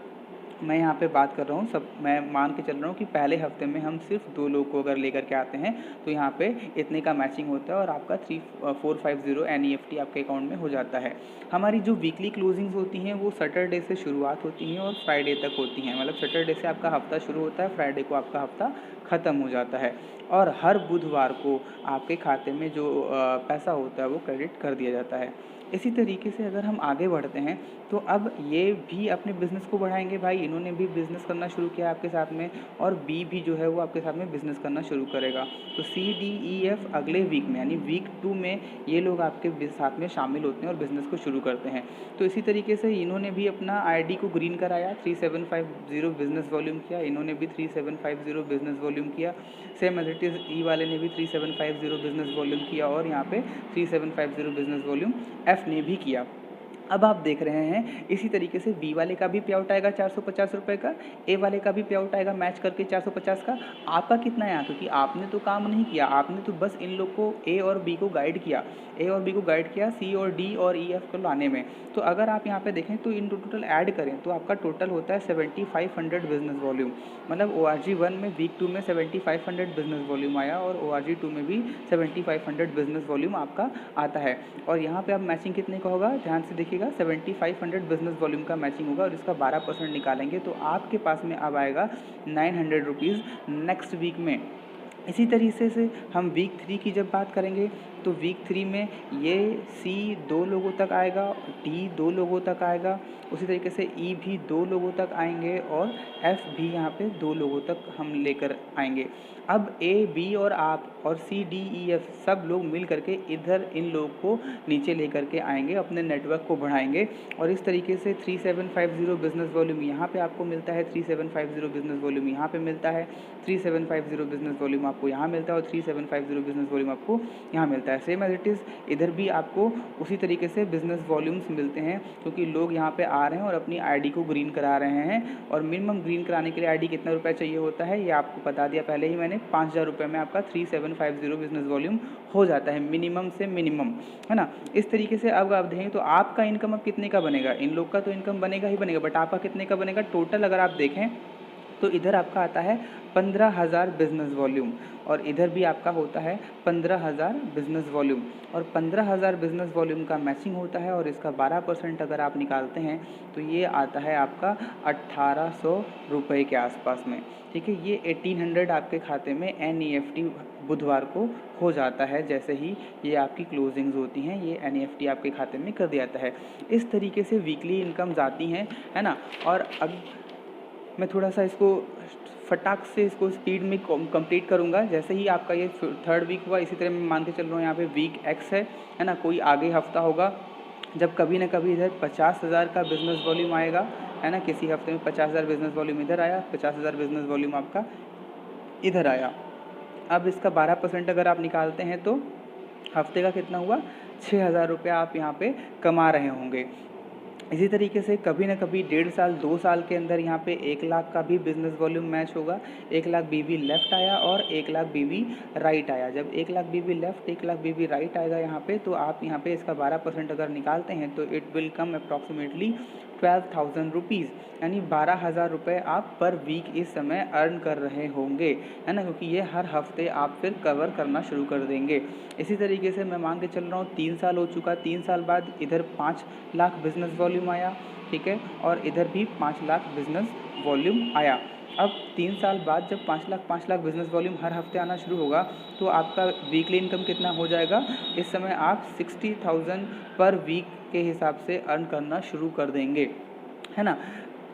मैं यहाँ पे बात कर रहा हूँ, सब मैं मान के चल रहा हूँ कि पहले हफ्ते में हम सिर्फ 2 लोग को अगर लेकर के आते हैं तो यहाँ पे इतने का मैचिंग होता है, और आपका 3450 NEFT आपके अकाउंट में हो जाता है। हमारी जो वीकली क्लोजिंग्स होती हैं वो सैटरडे से शुरुआत होती हैं और फ्राइडे तक होती हैं, मतलब सैटरडे से आपका हफ्ता शुरू होता है, फ्राइडे को आपका हफ्ता ख़त्म हो जाता है, और हर बुधवार को आपके खाते में जो पैसा होता है वो क्रेडिट कर दिया जाता है। इसी तरीके से अगर हम आगे बढ़ते हैं तो अब ये भी अपने बिज़नेस को बढ़ाएंगे, भाई इन्होंने भी बिज़नेस करना शुरू किया आपके साथ में, और बी भी जो है वो आपके साथ में बिज़नेस करना शुरू करेगा। तो CDEF अगले वीक में, यानी वीक 2 में ये लोग आपके साथ में शामिल होते हैं और बिज़नेस को शुरू करते हैं। तो इसी तरीके से इन्होंने भी अपना ID को ग्रीन कराया, 3750 बिज़नेस वॉल्यूम किया, इन्होंने भी 3750 बिज़नेस वॉल्यूम किया, सेम एज इट इज़ ई वाले ने भी 3750 बिज़नेस वॉल्यूम किया, और यहाँ पे 3750 बिज़नेस वॉल्यूम F ने भी किया। अब आप देख रहे हैं इसी तरीके से बी वाले का भी पे आउट आएगा 450 रुपये का, ए वाले का भी पे आउट आएगा मैच करके 450 का। आपका कितना है, क्योंकि आपने तो काम नहीं किया, आपने तो बस इन लोग को ए और बी को गाइड किया, सी और डी और ई एफ को लाने में। तो अगर आप यहाँ पे देखें तो इन टोटल ऐड करें तो आपका टोटल होता है 7500 बिजनेस वॉल्यूम, मतलब ORG1 में वीक 2 में 7500 बिजनेस वॉल्यूम आया, और ORG2 में भी 7500 बिजनेस वॉल्यूम आपका आता है। और यहाँ पे आप मैचिंग कितने का होगा, ध्यान से देखिएगा, 7500 बिजनेस वॉल्यूम का मैचिंग होगा, और इसका 12% निकालेंगे तो आपके पास में अब आएगा 900 रुपीज़ नेक्स्ट वीक में। इसी तरीके से हम वीक 3 की जब बात करेंगे तो वीक 3 में ये सी 2 लोगों तक आएगा, डी 2 लोगों तक आएगा, उसी तरीके से ई भी 2 लोगों तक आएंगे, और एफ भी यहाँ पे 2 लोगों तक हम लेकर आएंगे। अब ए बी और आप और सी डी ई एफ सब लोग मिल करके इधर इन लोगों को नीचे लेकर के आएंगे, अपने नेटवर्क को बढ़ाएंगे, और इस तरीके से 3750 बिजनेस वॉल्यूम यहाँ पे आपको मिलता है, 3750 बिजनेस वॉल्यूम यहाँ पे मिलता है, 3750 बिजनेस वॉल्यूम आपको यहाँ मिलता है, और 3750 बिजनेस वॉल्यूम आपको यहाँ मिलता है। सेम एज इट इज़ इधर भी आपको उसी तरीके से बिजनेस वॉल्यूम्स मिलते हैं, क्योंकि लोग यहाँ पे आ रहे हैं और अपनी आईडी को ग्रीन करा रहे हैं। और मिनिमम ग्रीन कराने के लिए आईडी कितना रुपया चाहिए होता है ये आपको बता दिया पहले ही मैंने, 5000 रुपये में आपका 3750 बिजनेस वॉल्यूम हो जाता है, मिनिमम से मिनिमम, है ना। इस तरीके से अब आप देखें तो आपका इनकम अब कितने का बनेगा, इन लोग का तो इनकम बनेगा ही बनेगा, बट आपका कितने का बनेगा टोटल अगर आप देखें तो इधर आपका आता है 15,000 बिजनेस वॉल्यूम, और इधर भी आपका होता है 15,000 बिजनेस वॉल्यूम, और 15,000 बिजनेस वॉल्यूम का मैचिंग होता है, और इसका 12% अगर आप निकालते हैं तो ये आता है आपका 1800 रुपये के आसपास में, ठीक है। ये 1800 आपके खाते में NEFT बुधवार को हो जाता है, जैसे ही ये आपकी क्लोजिंग्स होती हैं ये NEFT आपके खाते में कर दिया जाता है। इस तरीके से वीकली इनकम्स आती हैं, है ना। और अब मैं थोड़ा सा इसको फटाक से इसको स्पीड में कंप्लीट करूँगा। जैसे ही आपका ये 3rd वीक हुआ, इसी तरह मैं मान के चल रहा हूँ यहाँ पे वीक X है ना, कोई आगे हफ्ता होगा जब कभी ना कभी इधर 50,000 का बिजनेस वॉल्यूम आएगा, है ना। किसी हफ्ते में 50,000 बिजनेस वॉल्यूम इधर आया, 50,000 बिजनेस वॉल्यूम आपका इधर आया। अब इसका 12% अगर आप निकालते हैं तो हफ्ते का कितना हुआ, 6,000 रुपये आप यहाँ पे कमा रहे होंगे। इसी तरीके से कभी ना कभी 1.5 साल 2 साल के अंदर यहाँ पे 1 लाख का भी बिजनेस वॉल्यूम मैच होगा। 1 लाख BB लेफ्ट आया और 1 लाख BB राइट आया। जब 1 lakh BB left 1 lakh BB right आएगा यहाँ पे, तो आप यहाँ पे इसका 12% अगर निकालते हैं तो it will come approximately 12,000 rupees, यानी 12,000 रुपये आप पर वीक इस समय अर्न कर रहे होंगे, है ना, क्योंकि ये हर हफ्ते आप फिर कवर करना शुरू कर देंगे। इसी तरीके से मैं मान के चल रहा हूँ 3 साल हो चुका, 3 साल बाद इधर 5 लाख बिजनेस वॉल्यूम आया, ठीक है, और इधर भी 5 लाख बिजनेस वॉल्यूम आया। अब 3 साल बाद जब 5 लाख बिजनेस वॉल्यूम हर हफ्ते आना शुरू होगा तो आपका वीकली इनकम कितना हो जाएगा, इस समय आप 60,000 पर वीक के हिसाब से अर्न करना शुरू कर देंगे, है ना।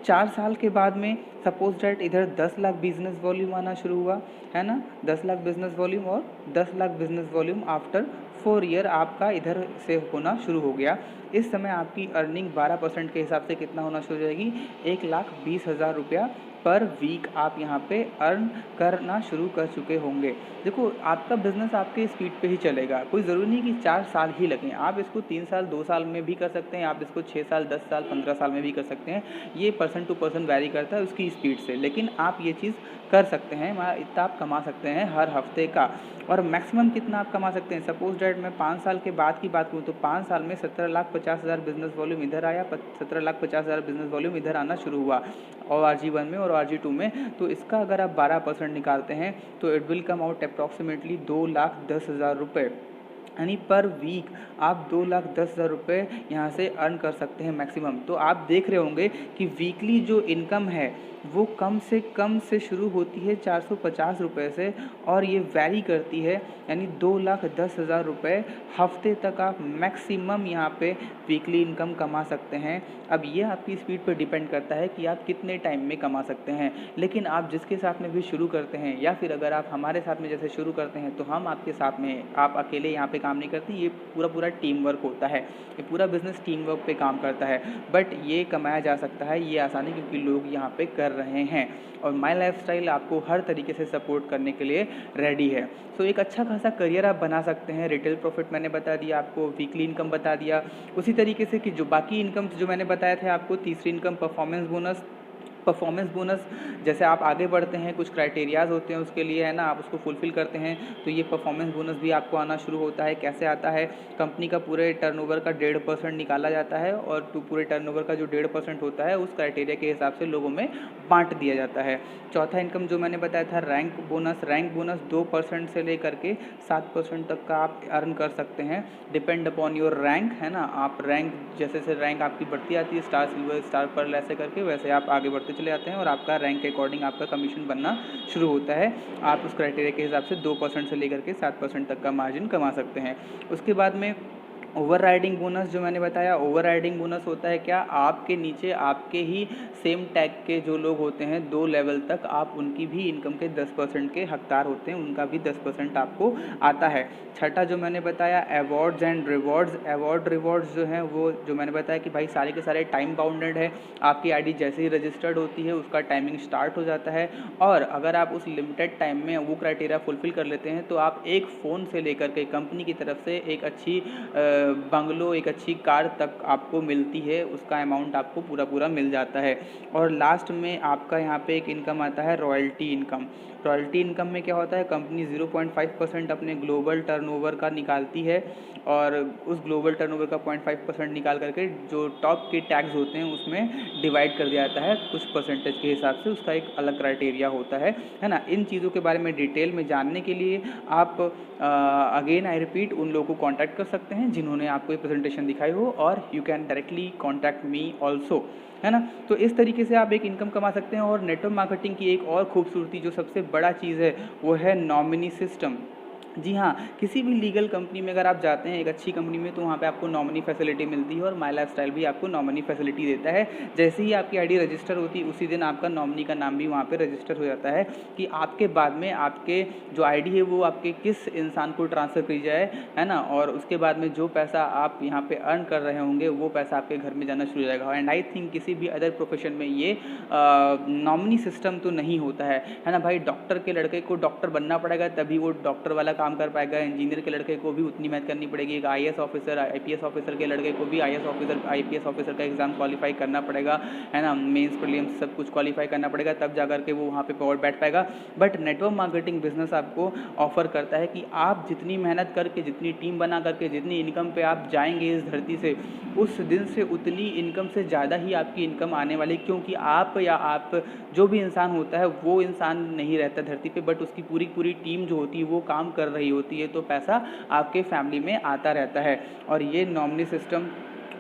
4 साल के बाद में सपोज डैट इधर 10 लाख बिजनेस वॉल्यूम आना शुरू हुआ, है ना, 10 लाख बिजनेस वॉल्यूम और 10 lakh business volume after 4 year आपका इधर से होना शुरू हो गया। इस समय आपकी अर्निंग 12% के हिसाब से कितना होना शुरू हो जाएगी, 1,20,000 रुपया पर वीक आप यहाँ पे अर्न करना शुरू कर चुके होंगे। देखो, आपका बिजनेस आपके स्पीड पे ही चलेगा, कोई ज़रूरी नहीं कि 4 साल ही लगें, आप इसको 3 साल 2 साल में भी कर सकते हैं, आप इसको 6 साल 10 साल 15 साल में भी कर सकते हैं। ये पर्सन टू पर्सन वैरी करता है उसकी स्पीड से, लेकिन आप ये चीज़ कर सकते हैं। इतना आप कमा सकते हैं हर हफ्ते का। और मैक्सिमम कितना आप कमा सकते हैं, सपोज डैट मैं 5 साल के बाद की बात करूँ तो 5 साल में 17,50,000 बिजनेस वॉल्यूम इधर आया, 17,50,000 बिजनेस वॉल्यूम इधर आना शुरू हुआ और RG1 में और RG2 में। तो इसका अगर आप 12% निकालते हैं तो it will come out approximately 2,10,000 रुपये, यानी पर वीक आप 2,10,000 रुपये यहाँ से अर्न कर सकते हैं मैक्सिमम। तो आप देख रहे होंगे कि वीकली जो इनकम है वो कम से शुरू होती है 450 रुपये से और ये वैरी करती है, यानी 2,10,000 रुपये हफ्ते तक आप मैक्सिमम यहाँ पे वीकली इनकम कमा सकते हैं। अब ये आपकी स्पीड पर डिपेंड करता है कि आप कितने टाइम में कमा सकते हैं। लेकिन आप जिसके साथ में भी शुरू करते हैं या फिर अगर आप हमारे साथ में जैसे शुरू करते हैं तो हम आपके साथ में, आप अकेले यहाँ पे काम नहीं करते, ये पूरा टीम वर्क होता है, ये पूरा बिजनेस टीम वर्क पे काम करता है। बट ये कमाया जा सकता है, ये आसानी, क्योंकि लोग यहाँ पे कर रहे हैं और माई लाइफस्टाइल आपको हर तरीके से सपोर्ट करने के लिए रेडी है। सो एक अच्छा खासा करियर आप बना सकते हैं। रिटेल प्रॉफिट मैंने बता दिया आपको, वीकली इनकम बता दिया, उसी तरीके से कि जो बाकी इनकम जो मैंने बताया था आपको, तीसरी इनकम परफॉर्मेंस बोनस। जैसे आप आगे बढ़ते हैं, कुछ क्राइटेरियाज होते हैं उसके लिए, है ना, आप उसको फुलफिल करते हैं तो ये परफॉर्मेंस बोनस भी आपको आना शुरू होता है। कैसे आता है, कंपनी का पूरे टर्नओवर का 1.5% निकाला जाता है और पूरे टर्नओवर का जो 1.5% होता है उस क्राइटेरिया के हिसाब से लोगों में बांट दिया जाता है। चौथा इनकम जो मैंने बताया था रैंक बोनस 2% से लेकर के 7% तक का आप अर्न कर सकते हैं, डिपेंड अपॉन योर रैंक, है ना। आप रैंक जैसे रैंक आपकी बढ़ती आती है, स्टार, सिल्वर, स्टार, पर्ल ऐसे करके, वैसे आप आगे बढ़ते चले जाते हैं और आपका रैंक के अकॉर्डिंग आपका कमीशन बनना शुरू होता है। आप उस क्राइटेरिया के हिसाब से 2% से लेकर के 7% तक का मार्जिन कमा सकते हैं। उसके बाद में ओवर राइडिंग बोनस जो मैंने बताया, ओवर राइडिंग बोनस होता है क्या, आपके नीचे आपके ही सेम टैग के जो लोग होते हैं 2 लेवल तक, आप उनकी भी इनकम के 10% के हकदार होते हैं, उनका भी 10% आपको आता है। छठा जो मैंने बताया अवार्ड्स एंड रिवॉर्ड्स जो हैं वो जो मैंने बताया कि भाई सारे के सारे टाइम बाउंडेड है। आपकी आईडी जैसे ही रजिस्टर्ड होती है उसका टाइमिंग स्टार्ट हो जाता है और अगर आप उस लिमिटेड टाइम में वो क्राइटेरिया फुलफिल कर लेते हैं तो आप एक फ़ोन से लेकर के कंपनी की तरफ से एक अच्छी बंगलो, एक अच्छी कार तक आपको मिलती है, उसका अमाउंट आपको पूरा मिल जाता है। और लास्ट में आपका यहाँ पे एक इनकम आता है रॉयल्टी इनकम में क्या होता है, कंपनी 0.5% अपने ग्लोबल टर्नओवर का निकालती है और उस ग्लोबल टर्नओवर का 0.5% निकाल करके जो टॉप के टैग्स होते हैं उसमें डिवाइड कर दिया जाता है कुछ परसेंटेज के हिसाब से, उसका एक अलग क्राइटेरिया होता है ना। इन चीज़ों के बारे में डिटेल में जानने के लिए आप अगेन आई रिपीट उन लोगों को कॉन्टैक्ट कर सकते हैं जिन्होंने आपको ये प्रेजेंटेशन दिखाई हो, और you can directly contact me also, है ना। तो इस तरीके से आप एक इनकम कमा सकते हैं। और नेटवर्क मार्केटिंग की एक और खूबसूरती जो सबसे बड़ा चीज़ है वो है नॉमिनी सिस्टम। जी हाँ, किसी भी लीगल कंपनी में अगर आप जाते हैं, एक अच्छी कंपनी में, तो वहाँ पे आपको नॉमिनी फैसिलिटी मिलती है और माई लाइफस्टाइल भी आपको नॉमिनी फैसिलिटी देता है। जैसे ही आपकी आईडी रजिस्टर होती है उसी दिन आपका नॉमिनी का नाम भी वहाँ पे रजिस्टर हो जाता है कि आपके बाद में आपके जो आईडी है वो आपके किस इंसान को ट्रांसफ़र की जाए, है ना। और उसके बाद में जो पैसा आप यहाँ पर अर्न कर रहे होंगे वो पैसा आपके घर में जाना शुरू हो जाएगा। एंड आई थिंक किसी भी अदर प्रोफेशन में ये नॉमिनी सिस्टम तो नहीं होता है ना भाई। डॉक्टर के लड़के को डॉक्टर बनना पड़ेगा तभी वो डॉक्टर वाला काम कर पाएगा, इंजीनियर के लड़के को भी उतनी मेहनत करनी पड़ेगी, एक IAS ऑफिसर IPS ऑफिसर के लड़के को भी IPS ऑफिसर का एग्जाम क्वालिफाई करना पड़ेगा, है ना। मेंस प्रीलिम्स सब कुछ क्वालिफाई करना पड़ेगा तब जाकर के वो वहाँ पे पावर बैठ पाएगा। बट नेटवर्क मार्केटिंग बिजनेस आपको ऑफर करता है कि आप जितनी मेहनत करके, जितनी टीम बना करके, जितनी इनकम पे आप जाएंगे इस धरती से, उस दिन से उतनी इनकम से ज़्यादा ही आपकी इनकम आने वाली, क्योंकि आप जो भी इंसान होता है वो इंसान नहीं रहता धरती पे, बट उसकी पूरी टीम जो होती है वो काम कर रही होती है, तो पैसा आपके फैमिली में आता रहता है। और ये नॉमिनी सिस्टम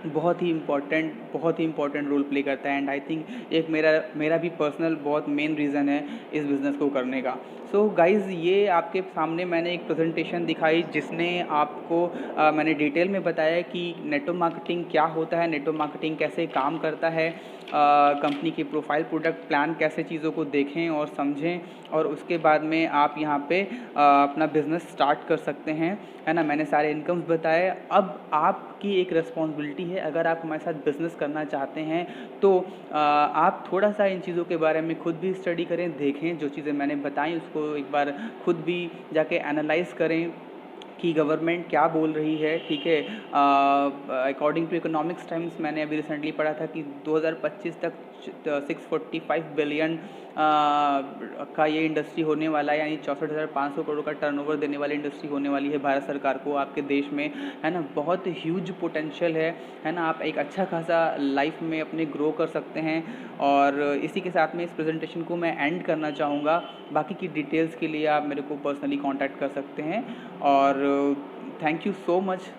बहुत ही इम्पोर्टेंट रोल प्ले करता है। एंड आई थिंक एक मेरा भी पर्सनल बहुत मेन रीज़न है इस बिज़नेस को करने का। सो गाइज़, ये आपके सामने मैंने एक प्रेजेंटेशन दिखाई जिसने आपको मैंने डिटेल में बताया कि नेटवर्क मार्केटिंग क्या होता है, नेटवर्क मार्केटिंग कैसे काम करता है, कंपनी की प्रोफाइल, प्रोडक्ट प्लान, कैसे चीज़ों को देखें और समझें, और उसके बाद में आप यहाँ पे अपना बिज़नेस स्टार्ट कर सकते हैं, है ना। मैंने सारे इनकम्स बताए। अब आपकी एक रिस्पॉन्सिबिलिटी है, अगर आप हमारे साथ बिज़नेस करना चाहते हैं तो आप थोड़ा सा इन चीज़ों के बारे में खुद भी स्टडी करें, देखें, जो चीज़ें मैंने बताई उसको एक बार खुद भी जाके एनालाइज करें कि गवर्नमेंट क्या बोल रही है, ठीक है। अकॉर्डिंग टू इकोनॉमिक्स टाइम्स मैंने अभी रिसेंटली पढ़ा था कि 2025 तक 645 बिलियन का ये इंडस्ट्री होने वाला है, यानी 64,500 करोड़ का टर्नओवर देने वाली इंडस्ट्री होने वाली है भारत सरकार को, आपके देश में, है ना। बहुत ह्यूज पोटेंशियल है ना। आप एक अच्छा खासा लाइफ में अपने ग्रो कर सकते हैं। और इसी के साथ में इस प्रेजेंटेशन को मैं एंड करना चाहूँगा। बाकी की डिटेल्स के लिए आप मेरे को पर्सनली कांटेक्ट कर सकते हैं। और थैंक यू सो मच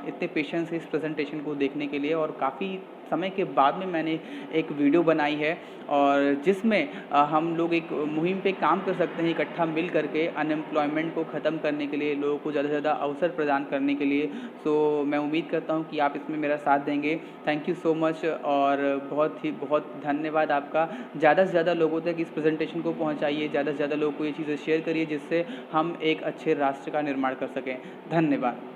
इतने पेशेंस से इस प्रेजेंटेशन को देखने के लिए। और काफ़ी समय के बाद में मैंने एक वीडियो बनाई है और जिसमें हम लोग एक मुहिम पे काम कर सकते हैं इकट्ठा मिल करके, अनएम्प्लॉयमेंट को ख़त्म करने के लिए, लोगों को ज़्यादा से ज़्यादा अवसर प्रदान करने के लिए। सो मैं उम्मीद करता हूँ कि आप इसमें मेरा साथ देंगे। थैंक यू सो मच और बहुत धन्यवाद आपका। ज़्यादा से ज़्यादा लोगों तक इस प्रेजेंटेशन को पहुँचाइए, ज़्यादा से ज़्यादा लोगों को ये चीज़ें शेयर करिए, जिससे हम एक अच्छे राष्ट्र का निर्माण कर सकें। धन्यवाद।